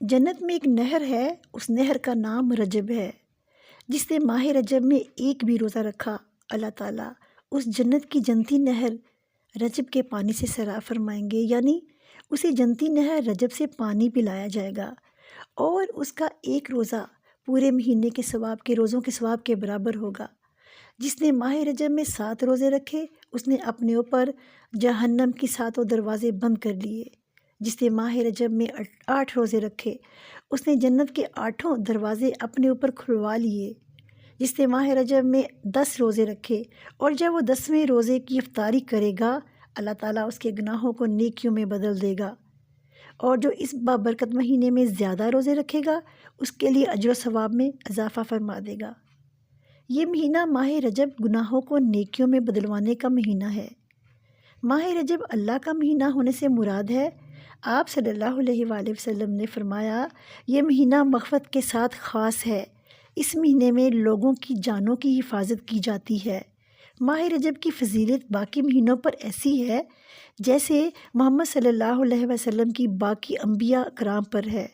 جنت میں ایک نہر ہے، اس نہر کا نام رجب ہے۔ جس نے ماہ رجب میں ایک بھی روزہ رکھا، اللہ تعالیٰ اس جنت کی جنتی نہر رجب کے پانی سے سرا فرمائیں گے، یعنی اسے جنتی نہر رجب سے پانی پلایا جائے گا، اور اس کا ایک روزہ پورے مہینے کے ثواب کے روزوں کے ثواب کے برابر ہوگا۔ جس نے ماہ رجب میں 7 روزے رکھے، اس نے اپنے اوپر جہنم کی 7 دروازے بند کر لیے۔ جس نے ماہ رجب میں 8 روزے رکھے، اس نے جنت کے 8 دروازے اپنے اوپر کھلوا لیے۔ جس نے ماہ رجب میں 10 روزے رکھے، اور جب وہ 10ویں روزے کی افطاری کرے گا، اللہ تعالیٰ اس کے گناہوں کو نیکیوں میں بدل دے گا، اور جو اس بابرکت مہینے میں زیادہ روزے رکھے گا، اس کے لیے اجر و ثواب میں اضافہ فرما دے گا۔ یہ مہینہ ماہ رجب گناہوں کو نیکیوں میں بدلوانے کا مہینہ ہے۔ ماہ رجب اللہ کا مہینہ ہونے سے مراد ہے، آپ صلی اللہ علیہ وآلہ وسلم نے فرمایا، یہ مہینہ مغفرت کے ساتھ خاص ہے۔ اس مہینے میں لوگوں کی جانوں کی حفاظت کی جاتی ہے۔ ماہ رجب کی فضیلت باقی مہینوں پر ایسی ہے جیسے محمد صلی اللہ علیہ وسلم کی باقی انبیاء کرام پر ہے۔